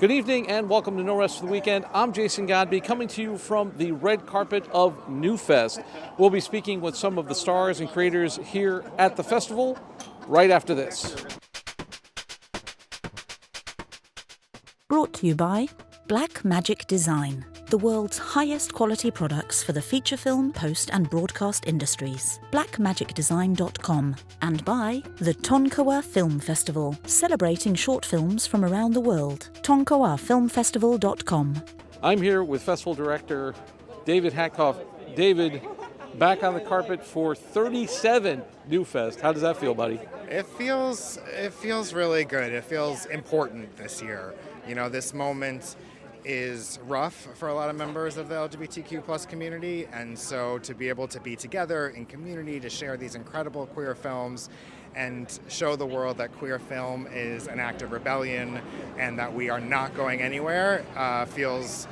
Good evening and welcome to No Rest for the Weekend. I'm Jason Godbey, coming to you from the red carpet of NewFest. We'll be speaking with some of the stars and creators here at the festival right after this. Brought to you by Blackmagic Design, the world's highest quality products for the feature film, post and broadcast industries. Blackmagicdesign.com. And by the Tonkawa Film Festival, celebrating short films from around the world. Tonkawafilmfestival.com. I'm here with Festival Director David Hatkoff. David, back on the carpet for 37 NewFest. How does that feel, buddy? It feels really good. It feels important this year. You know, this moment is rough for a lot of members of the LGBTQ plus community, and so to be able to be together in community to share these incredible queer films and show the world that queer film is an act of rebellion and that we are not going anywhere feels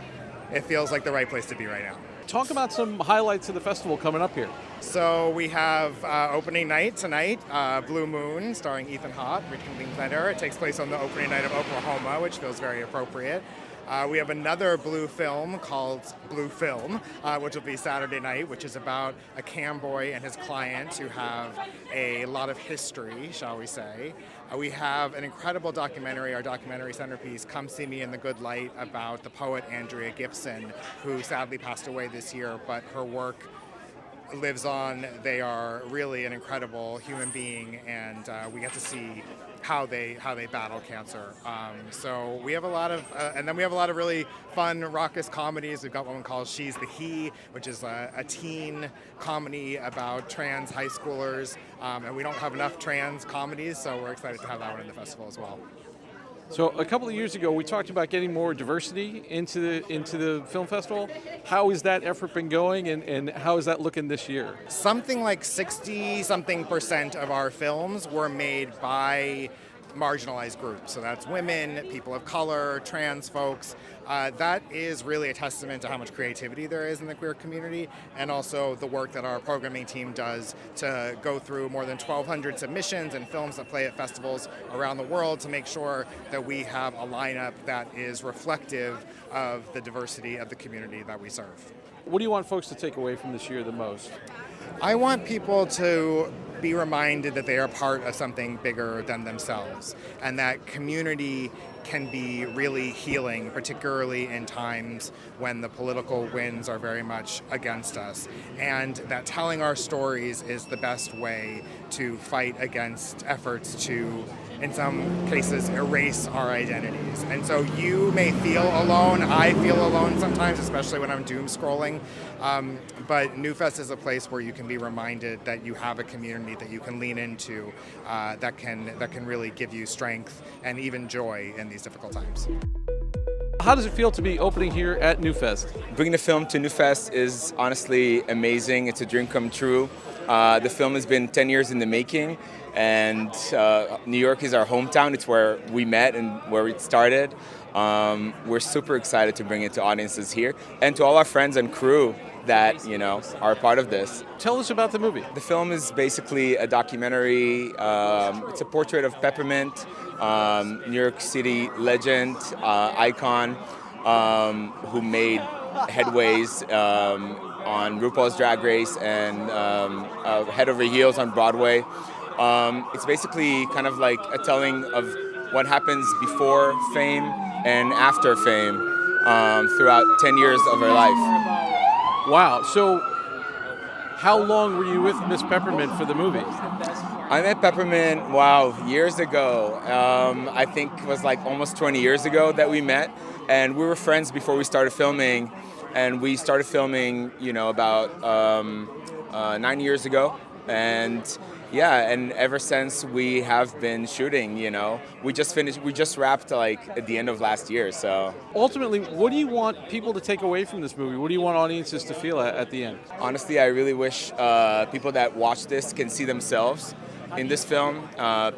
like the right place to be right now. Talk about some highlights of the festival coming up here. So we have opening night tonight, Blue Moon, starring Ethan Hawke, Richard Linklater. It takes place on the opening night of Oklahoma, which feels very appropriate. We have another blue film called Blue Film, which will be Saturday night, which is about a cam boy and his client who have a lot of history, shall we say. We have an incredible documentary, our documentary centerpiece, Come See Me in the Good Light, about the poet Andrea Gibson, who sadly passed away this year, but her work lives on. They are really an incredible human being, and we get to see how they battle cancer. So we have a lot of, and then we have a lot of really fun, raucous comedies. We've got one called She's the He, which is a teen comedy about trans high schoolers, and we don't have enough trans comedies, so we're excited to have that one in the festival as well. So a couple of years ago, we talked about getting more diversity into the film festival. How has that effort been going, and how is that looking this year? Something like 60-something% of our films were made by marginalized groups. So that's women, people of color, trans folks. That is really a testament to how much creativity there is in the queer community, and also the work that our programming team does to go through more than 1,200 submissions and films that play at festivals around the world to make sure that we have a lineup that is reflective of the diversity of the community that we serve. What do you want folks to take away from this year the most? I want people to be reminded that they are part of something bigger than themselves, and that community can be really healing, particularly in times when the political winds are very much against us, and that telling our stories is the best way to fight against efforts to, in some cases, erase our identities. And so you may feel alone. I feel alone sometimes, especially when I'm doom scrolling. But NewFest is a place where you can be reminded that you have a community that you can lean into that can really give you strength and even joy in these difficult times. How does it feel to be opening here at NewFest? Bringing the film to NewFest is honestly amazing. It's a dream come true. The film has been 10 years in the making, and New York is our hometown. It's where we met and where it started. We're super excited to bring it to audiences here and to all our friends and crew that, are a part of this. Tell us about the movie. The film is basically a documentary. It's a portrait of Peppermint, New York City legend, icon, who made headways on RuPaul's Drag Race and Head Over Heels on Broadway. It's basically kind of like a telling of what happens before fame and after fame throughout 10 years of her life. Wow. So how long were you with Miss Peppermint for the movie? I met Peppermint, years ago. I think it was like almost 20 years ago that we met. And we were friends before we started filming. And we started filming, about 9 years ago. And and ever since we have been shooting, we just wrapped at the end of last year, so. Ultimately, what do you want people to take away from this movie? What do you want audiences to feel at the end? Honestly, I really wish people that watch this can see themselves in this film.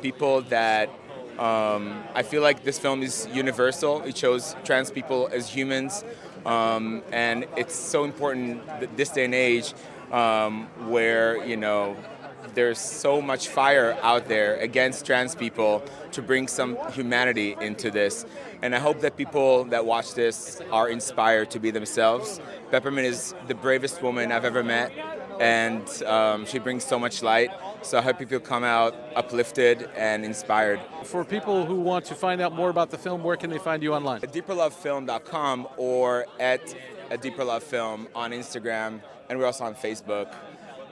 People that, I feel like this film is universal. It shows trans people as humans, and it's so important that this day and age where, there's so much fire out there against trans people to bring some humanity into this. And I hope that people that watch this are inspired to be themselves. Peppermint is the bravest woman I've ever met, and she brings so much light. So I hope people come out uplifted and inspired. For people who want to find out more about the film, where can they find you online? At deeperlovefilm.com or at A Deeper Love Film on Instagram, and we're also on Facebook.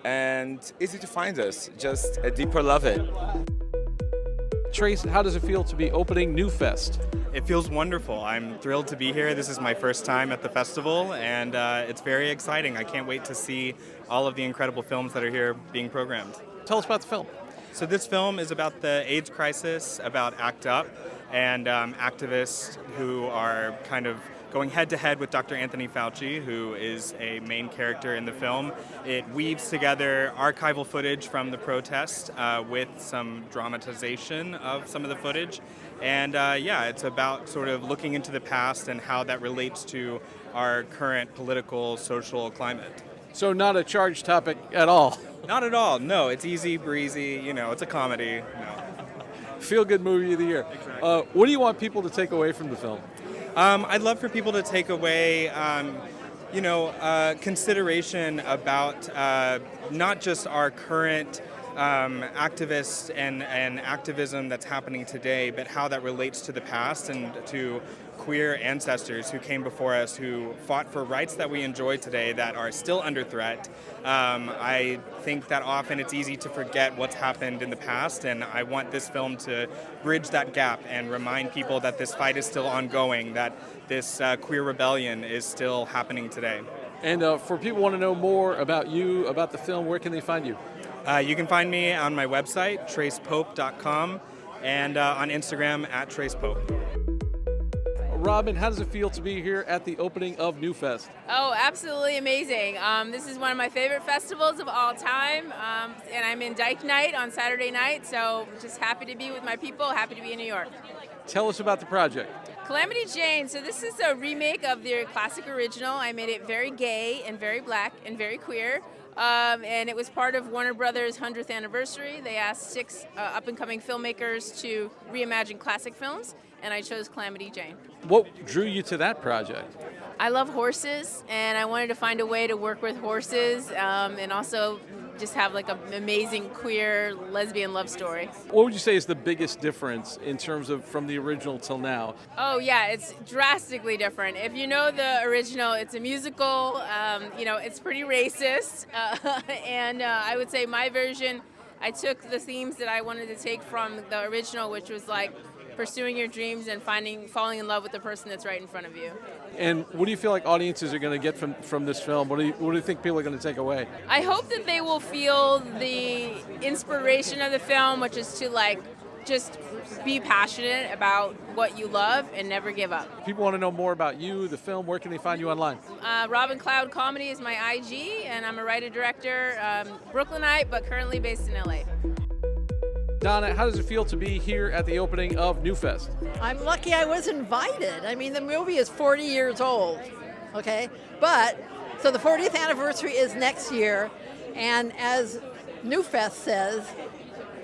And easy to find us, just A Deeper Love It. Trace, how does it feel to be opening NewFest? It feels wonderful. I'm thrilled to be here. This is my first time at the festival, and it's very exciting. I can't wait to see all of the incredible films that are here being programmed. Tell us about the film. So this film is about the AIDS crisis, about ACT UP, and activists who are kind of going head-to-head with Dr. Anthony Fauci, who is a main character in the film. It weaves together archival footage from the protest with some dramatization of some of the footage. And it's about sort of looking into the past and how that relates to our current political, social climate. So not a charged topic at all. Not at all. No, it's easy breezy. It's a comedy. No. Feel-good movie of the year. Exactly. What do you want people to take away from the film? I'd love for people to take away, consideration about not just our current activists and activism that's happening today, but how that relates to the past and to queer ancestors who came before us, who fought for rights that we enjoy today that are still under threat. I think that often it's easy to forget what's happened in the past, and I want this film to bridge that gap and remind people that this fight is still ongoing, that this queer rebellion is still happening today. And for people who want to know more about you, about the film, where can they find you? You can find me on my website, tracepope.com, and on Instagram at tracepope. Robin, how does it feel to be here at the opening of NewFest? Oh, absolutely amazing. This is one of my favorite festivals of all time, and I'm in Dyke Night on Saturday night, so just happy to be with my people, happy to be in New York. Tell us about the project. Calamity Jane, so this is a remake of their classic original. I made it very gay and very black and very queer. And it was part of Warner Brothers' 100th anniversary. They asked 6 up-and-coming filmmakers to reimagine classic films, and I chose Calamity Jane. What drew you to that project? I love horses, and I wanted to find a way to work with horses and also just have like an amazing queer lesbian love story. What would you say is the biggest difference in terms of from the original till now? Oh yeah, it's drastically different. If you know the original, it's a musical, it's pretty racist, and I would say my version, I took the themes that I wanted to take from the original, which was like pursuing your dreams and falling in love with the person that's right in front of you. And what do you feel like audiences are going to get from this film? What do you think people are going to take away? I hope that they will feel the inspiration of the film, which is to just be passionate about what you love and never give up. People want to know more about you, the film. Where can they find you online? Robin Cloud Comedy is my IG, and I'm a writer-director, Brooklynite, but currently based in LA. Donna, how does it feel to be here at the opening of NewFest? I'm lucky I was invited. I mean, the movie is 40 years old, okay? So the 40th anniversary is next year, and as NewFest says,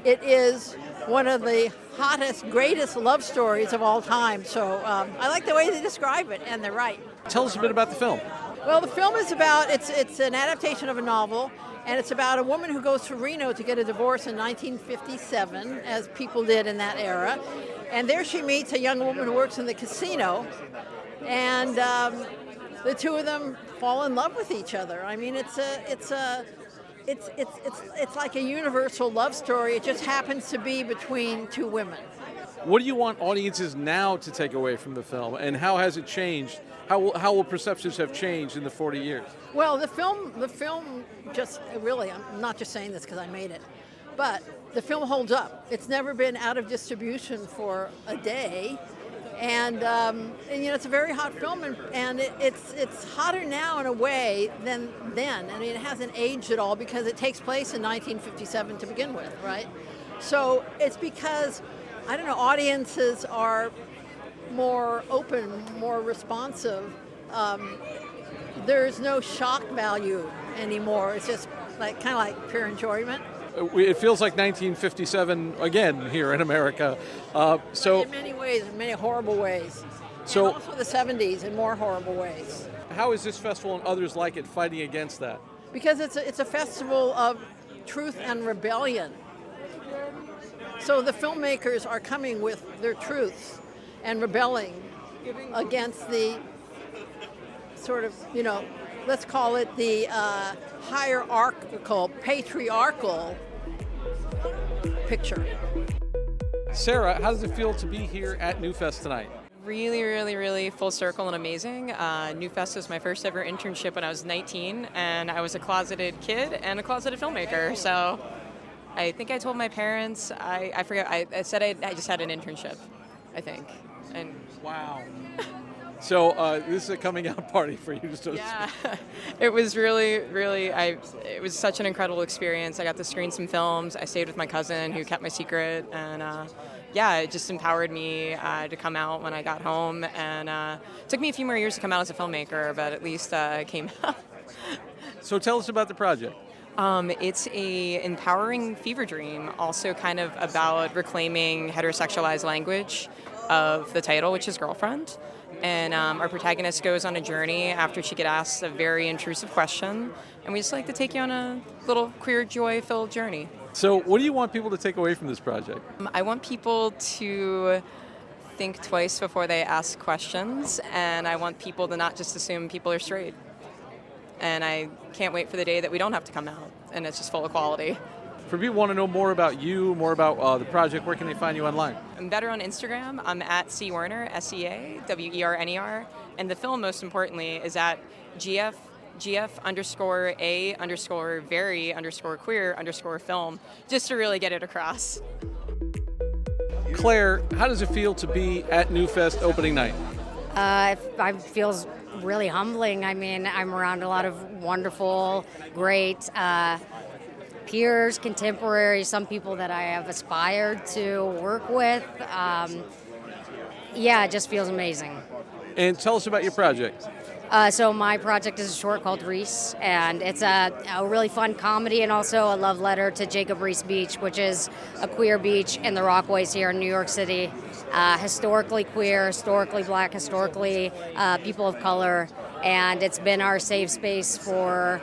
it is one of the hottest, greatest love stories of all time. So I like the way they describe it, and they're right. Tell us a bit about the film. Well, the film is about, it's an adaptation of a novel, and it's about a woman who goes to Reno to get a divorce in 1957, as people did in that era. And there she meets a young woman who works in the casino, and the two of them fall in love with each other. I mean, it's like a universal love story. It just happens to be between two women. What do you want audiences now to take away from the film, and how has it changed? How will perceptions have changed in the 40 years? Well, the film just really, I'm not just saying this because I made it, but the film holds up. It's never been out of distribution for a day, and it's a very hot film, and it's hotter now in a way than then. I mean, it hasn't aged at all because it takes place in 1957 to begin with, right? So it's because, I don't know, audiences are more open, more responsive. There's no shock value anymore. It's just kind of like pure enjoyment. it feels like 1957 again here in America. In many ways, in many horrible ways. So, and also the 70s in more horrible ways. how is this festival and others like it fighting against that? Because it's a festival of truth and rebellion. So the filmmakers are coming with their truths and rebelling against the sort of, let's call it the hierarchical, patriarchal picture. Sarah, how does it feel to be here at NewFest tonight? Really, really, really full circle and amazing. NewFest was my first ever internship when I was 19, and I was a closeted kid and a closeted filmmaker. So I think I told my parents, I forget, I said I just had an internship, I think. And wow. So this is a coming out party for you. Yeah, it was really, really, it was such an incredible experience. I got to screen some films. I stayed with my cousin who kept my secret, and it just empowered me to come out when I got home. And it took me a few more years to come out as a filmmaker, but at least I came out. So tell us about the project. It's a empowering fever dream, also kind of about reclaiming heterosexualized language of the title, which is girlfriend. And our protagonist goes on a journey after she gets asked a very intrusive question, and we just like to take you on a little queer joy-filled journey. So what do you want people to take away from this project? I want people to think twice before they ask questions, and I want people to not just assume people are straight. And I can't wait for the day that we don't have to come out, and it's just full equality. For people who want to know more about you, more about the project, where can they find you online? I'm better on Instagram. I'm at CWerner, SEAWERNER. And the film, most importantly, is at GF_A_very_queer_film, just to really get it across. Claire, how does it feel to be at NewFest opening night? It feels really humbling. I mean, I'm around a lot of wonderful, great peers, contemporaries, some people that I have aspired to work with. It just feels amazing. And tell us about your project. So my project is a short called Reese, and it's a really fun comedy and also a love letter to Jacob Riis Beach, which is a queer beach in the Rockaways here in New York City. Historically queer, historically black, historically people of color, and it's been our safe space for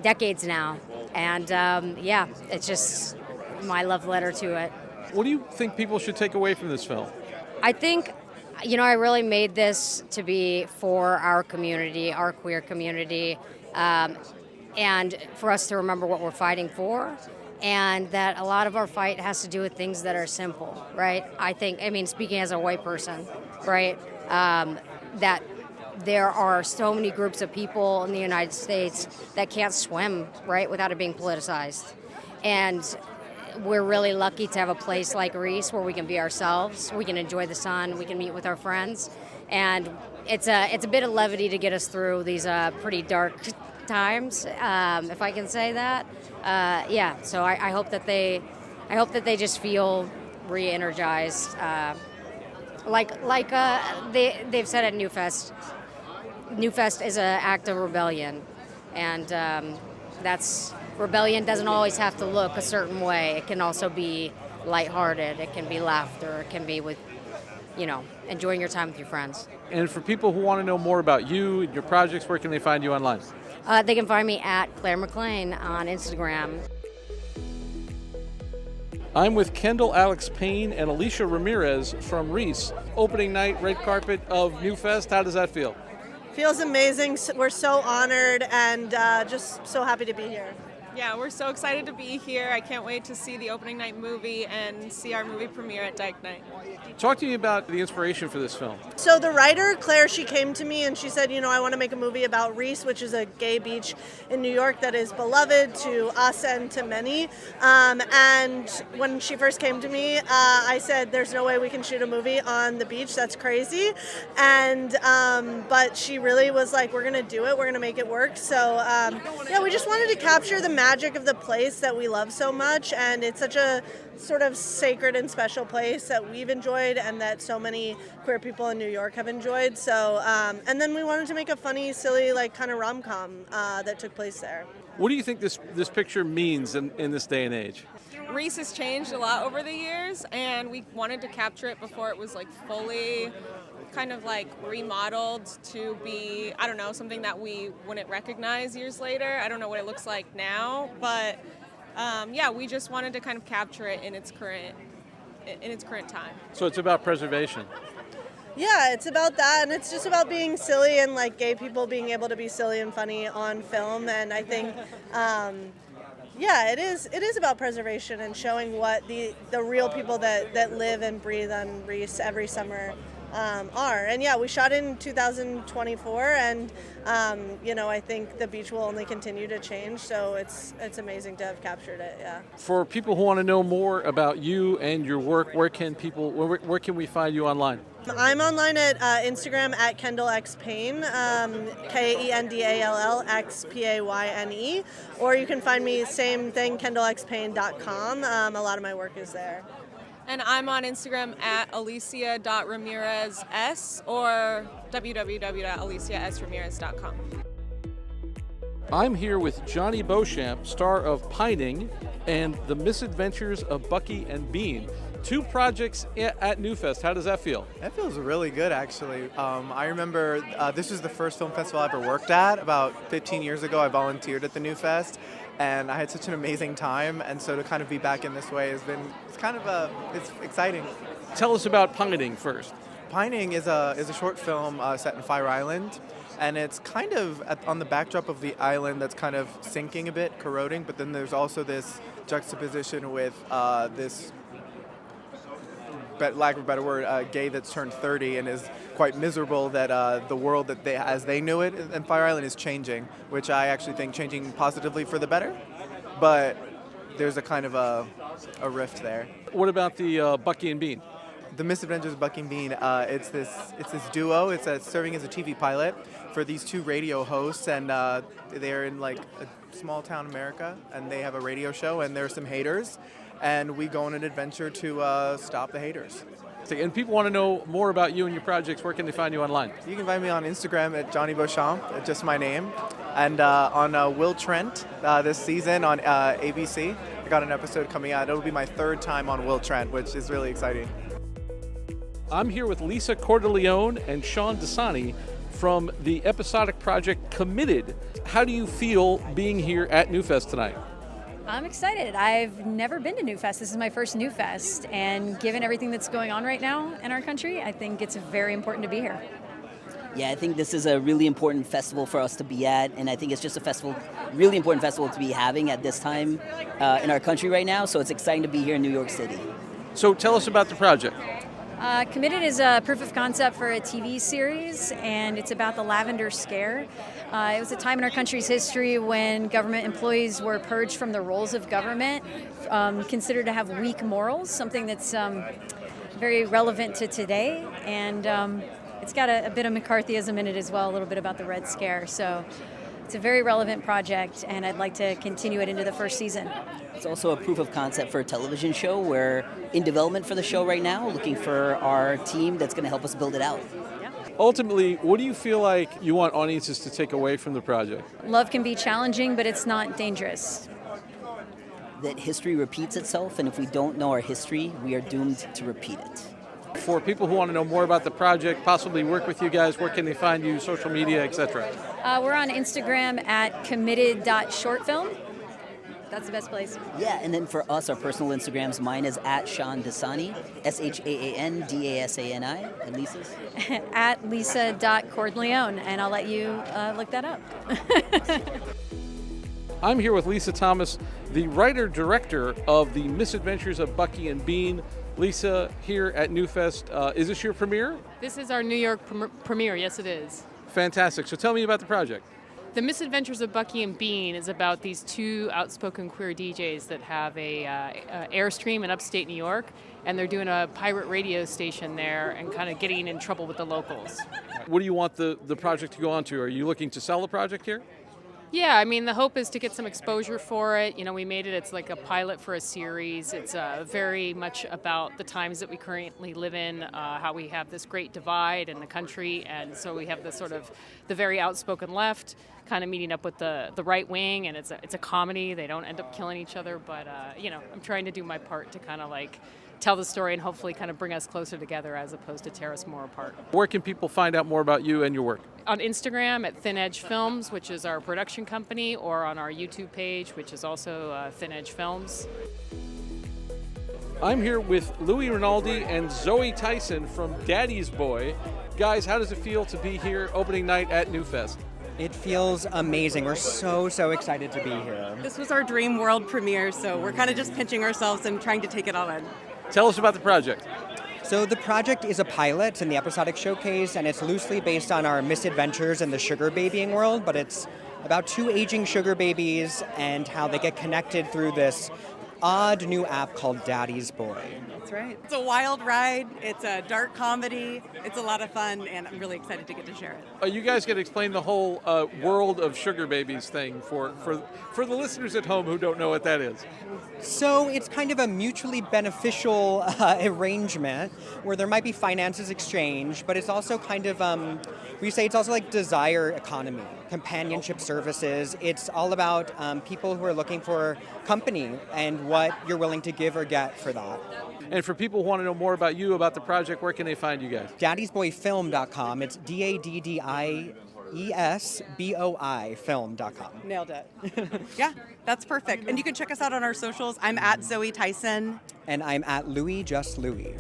decades now. And it's just my love letter to it. What do you think people should take away from this film? I think, I really made this to be for our community, our queer community, and for us to remember what we're fighting for, and that a lot of our fight has to do with things that are simple, right? Speaking as a white person, right, that there are so many groups of people in the United States that can't swim, right, without it being politicized. And we're really lucky to have a place like Reese where we can be ourselves, we can enjoy the sun, we can meet with our friends. And it's a bit of levity to get us through these pretty dark times, if I can say that. So I hope that they just feel re-energized. They've said at NewFest, NewFest is an act of rebellion, and rebellion doesn't always have to look a certain way. It can also be lighthearted. It can be laughter. It can be with, enjoying your time with your friends. And for people who want to know more about you and your projects, where can they find you online? They can find me at Claire McLean on Instagram. I'm with Kendall Alex Payne and Alicia Ramirez from Reese. Opening night, red carpet of NewFest. How does that feel? Feels amazing. We're so honored and just so happy to be here. Yeah, we're so excited to be here. I can't wait to see the opening night movie and see our movie premiere at Dyke Night. Talk to me about the inspiration for this film. So the writer, Claire, she came to me and she said, I want to make a movie about Reese, which is a gay beach in New York that is beloved to us and to many. And when she first came to me, I said, there's no way we can shoot a movie on the beach. That's crazy. And but she really was like, we're going to do it. We're going to make it work. So we just wanted to capture the magic of the place that we love so much, and it's such a sort of sacred and special place that we've enjoyed and that so many queer people in New York have enjoyed. So and then we wanted to make a funny, silly, kind of rom-com that took place there. What do you think this picture means in this day and age? Reese has changed a lot over the years, and we wanted to capture it before it was like fully kind of like remodeled to be, I don't know, something that we wouldn't recognize years later. I don't know what it looks like now, but yeah, we just wanted to kind of capture it in its current time. So it's about preservation. Yeah, it's about that, and it's just about being silly and like gay people being able to be silly and funny on film. And I think, yeah, it is about preservation and showing what the real people that live and breathe on Reese every summer are. And yeah, we shot in 2024, and I think the beach will only continue to change. So it's amazing to have captured it. Yeah. For people who want to know more about you and your work, where can we find you online? I'm online at Instagram at Kendall X Payne, KENDALLXPAYNE, or you can find me, same thing, KendallXPayne.com. A lot of my work is there. And I'm on Instagram at alicia.ramirez.s or www.aliciasramirez.com. I'm here with Jonny Beauchamp, star of Pining and The Misadventures of Bucky and Bean. Two projects at NewFest. How does that feel? That feels really good, actually. I remember this was the first film festival I ever worked at. About 15 years ago, I volunteered at the NewFest, and I had such an amazing time. And so to kind of be back in this way it's exciting. Tell us about Pining first. Pining is a short film set in Fire Island, and it's kind of on the backdrop of the island that's kind of sinking a bit, corroding. But then there's also this juxtaposition with this, lack of a better word, gay that's turned 30 and is quite miserable that the world that as they knew it in Fire Island is changing, which I actually think changing positively for the better. But there's a kind of a rift there. What about the Bucky and Bean? The Misadventures of Bucky and Bean. It's this duo. It's serving as a TV pilot for these two radio hosts, and they're in like a small town America, and they have a radio show, and there's some haters. And we go on an adventure to stop the haters. And people want to know more about you and your projects. Where can they find you online? You can find me on Instagram at Jonny Beauchamp, just my name. And on Will Trent this season on ABC. I got an episode coming out. It'll be my third time on Will Trent, which is really exciting. I'm here with Lisa Cordelleone and Sean Desani from the episodic project Committed. How do you feel being here at NewFest tonight? I'm excited. I've never been to NewFest. This is my first NewFest, and given everything that's going on right now in our country, I think it's very important to be here. Yeah, I think this is a really important festival for us to be at, and I think it's just a really important festival to be having at this time in our country right now, so it's exciting to be here in New York City. So tell us about the project. Committed is a proof of concept for a TV series, and it's about the Lavender Scare. It was a time in our country's history when government employees were purged from the roles of government, considered to have weak morals, something that's very relevant to today. And it's got a bit of McCarthyism in it as well, a little bit about the Red Scare. So it's a very relevant project, and I'd like to continue it into the first season. It's also a proof of concept for a television show. We're in development for the show right now, looking for our team that's going to help us build it out. Ultimately, what do you feel like you want audiences to take away from the project? Love can be challenging, but it's not dangerous. That history repeats itself, and if we don't know our history, we are doomed to repeat it. For people who want to know more about the project, possibly work with you guys, where can they find you, social media, etc.? We're on Instagram at committed.shortfilm. That's the best place. Yeah, and then for us, our personal Instagrams, mine is at Sean Desani, ShaanDasani, and Lisa's? At Lisa.Cordelleone, and I'll let you look that up. I'm here with Lisa Thomas, the writer-director of The Misadventures of Bucky and Bean. Lisa, here at NewFest, is this your premiere? This is our New York premiere, yes it is. Fantastic. So tell me about the project. The Misadventures of Bucky and Bean is about these two outspoken queer DJs that have a Airstream in upstate New York, and they're doing a pirate radio station there and kind of getting in trouble with the locals. What do you want the project to go on to? Are you looking to sell the project here? Yeah, I mean, the hope is to get some exposure for it. You know, we made it, it's like a pilot for a series. It's very much about the times that we currently live in, how we have this great divide in the country, and so we have the very outspoken left kind of meeting up with the right wing, and it's a comedy. They don't end up killing each other, but I'm trying to do my part to kind of like tell the story and hopefully kind of bring us closer together as opposed to tear us more apart. Where can people find out more about you and your work? On Instagram at Thin Edge Films, which is our production company, or on our YouTube page, which is also Thin Edge Films. I'm here with Louis Rinaldi and Zoe Tyson from Daddy's Boy. Guys, how does it feel to be here opening night at NewFest? It feels amazing. We're so excited to be here. This was our dream world premiere, so we're kind of just pinching ourselves and trying to take it all in. Tell us about the project. So the project is a pilot in the episodic showcase, and it's loosely based on our misadventures in the sugar babying world, but it's about two aging sugar babies and how they get connected through this odd new app called Daddy's Boy. That's right. It's a wild ride. It's a dark comedy. It's a lot of fun, and I'm really excited to get to share it. You guys got to explain the whole world of sugar babies thing for the listeners at home who don't know what that is. So it's kind of a mutually beneficial arrangement where there might be finances exchanged, but it's also kind of, we say it's also like desire economy, companionship services. It's all about people who are looking for company and what you're willing to give or get for that. And for people who want to know more about you, about the project, where can they find you guys? Daddy'sBoyFilm.com. It's DADDIESBOI film.com. Nailed it. Yeah, that's perfect. And you can check us out on our socials. I'm at Zoe Tyson. And I'm at Louis Just Louis.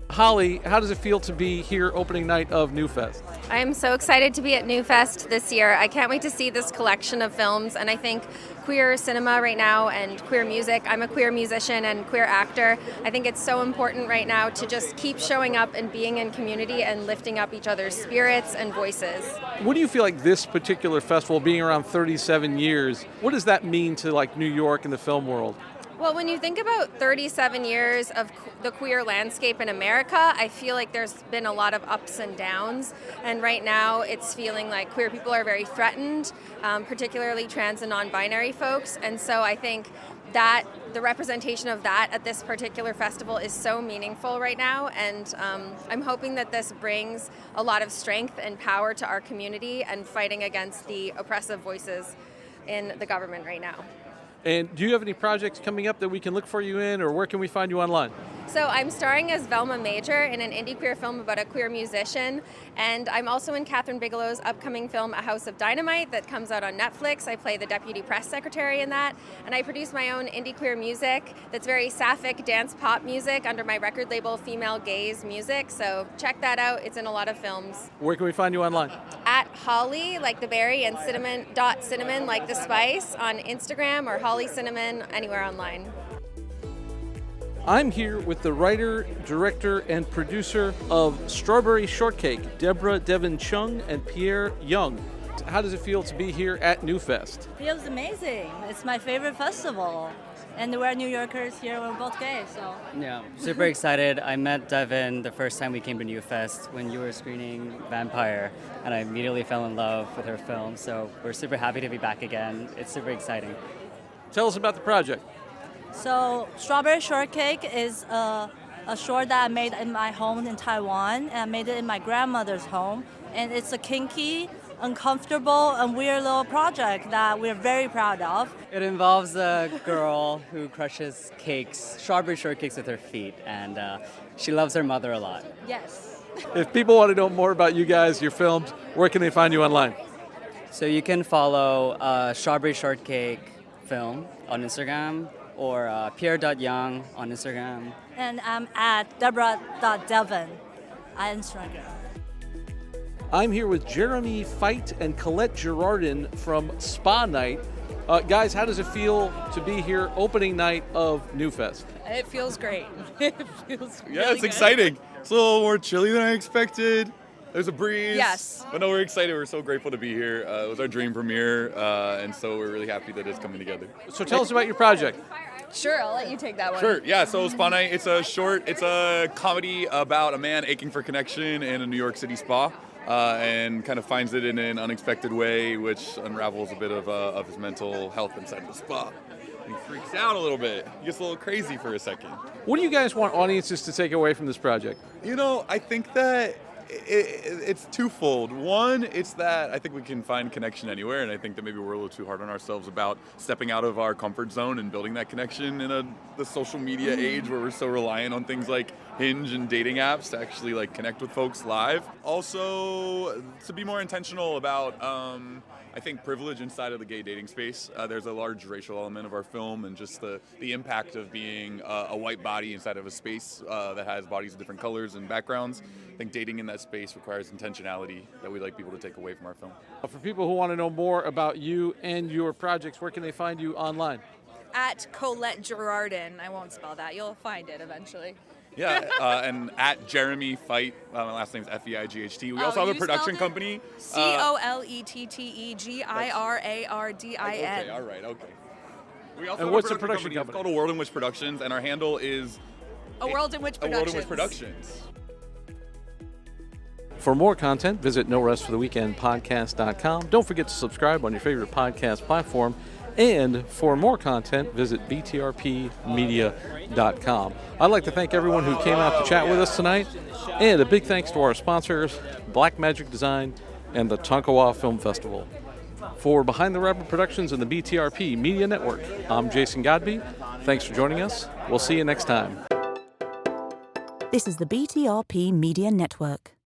Holly, how does it feel to be here opening night of NewFest? I am so excited to be at NewFest this year. I can't wait to see this collection of films, and I think queer cinema right now and queer music, I'm a queer musician and queer actor, I think it's so important right now to just keep showing up and being in community and lifting up each other's spirits and voices. What do you feel like this particular festival, being around 37 years, what does that mean to like New York and the film world? Well, when you think about 37 years of the queer landscape in America, I feel like there's been a lot of ups and downs. And right now it's feeling like queer people are very threatened, particularly trans and non-binary folks. And so I think that the representation of that at this particular festival is so meaningful right now. And I'm hoping that this brings a lot of strength and power to our community and fighting against the oppressive voices in the government right now. And do you have any projects coming up that we can look for you in, or where can we find you online? So I'm starring as Velma Major in an indie queer film about a queer musician, and I'm also in Catherine Bigelow's upcoming film A House of Dynamite that comes out on Netflix. I play the deputy press secretary in that, and I produce my own indie queer music that's very sapphic dance pop music under my record label Female Gaze Music, so check that out. It's in a lot of films. Where can we find you online? At Holly, like the berry, and cinnamon, like the spice, on Instagram, or Holly Cinnamon anywhere online. I'm here with the writer, director, and producer of Strawberry Shortcake, Deborah Devon Chung and Pierre Young. How does it feel to be here at NewFest? Feels amazing. It's my favorite festival. And we're New Yorkers here, we're both gay, so. Yeah, super excited. I met Devon the first time we came to NewFest when you were screening Vampire, and I immediately fell in love with her film, so we're super happy to be back again. It's super exciting. Tell us about the project. So Strawberry Shortcake is a short that I made in my home in Taiwan, and I made it in my grandmother's home. And it's a kinky, uncomfortable, and weird little project that we're very proud of. It involves a girl who crushes cakes, strawberry shortcakes with her feet, and she loves her mother a lot. Yes. If people want to know more about you guys, your films, where can they find you online? So you can follow Strawberry Shortcake Film on Instagram, or Pierre.Young on Instagram. And I'm at Deborah.Devon on Instagram. I'm here with Jeremy Feit and Colette Girardin from Spa Night. Guys, how does it feel to be here opening night of NewFest? It feels great. It feels really it's good. exciting. It's a little more chilly than I expected. There's a breeze. Yes. But no, we're excited. We're so grateful to be here. It was our dream premiere, and so we're really happy that it's coming together. So tell us about your project. Sure, I'll let you take that one. Sure, yeah, so Spa Night, it's a comedy about a man aching for connection in a New York City spa, and kind of finds it in an unexpected way, which unravels a bit of his mental health inside the spa. And he freaks out a little bit. He gets a little crazy for a second. What do you guys want audiences to take away from this project? You know, I think that it's twofold. One, it's that I think we can find connection anywhere, and I think that maybe we're a little too hard on ourselves about stepping out of our comfort zone and building that connection in the social media age where we're so reliant on things like Hinge and dating apps to actually like connect with folks live. Also, to be more intentional about I think privilege inside of the gay dating space. There's a large racial element of our film, and just the impact of being a white body inside of a space that has bodies of different colors and backgrounds. I think dating in that space requires intentionality that we'd like people to take away from our film. For people who want to know more about you and your projects, where can they find you online? At Colette Girardin. I won't spell that. You'll find it eventually. Yeah, and at Jeremy Fight, my last name's Feight. We also have a production company. COLETTEGIRARDIN. Okay, all right, okay. We also And have what's a the production company? It's called A World in Which Productions, and our handle is A World in Which A World in Which Productions. For more content, visit NoRestForTheWeekendPodcast.com. Don't forget to subscribe on your favorite podcast platform. And for more content, visit BTRPmedia.com. I'd like to thank everyone who came out to chat with us tonight. And a big thanks to our sponsors, Blackmagic Design and the Tonkawa Film Festival. For Behind the Rubber Productions and the BTRP Media Network, I'm Jason Godbey. Thanks for joining us. We'll see you next time. This is the BTRP Media Network.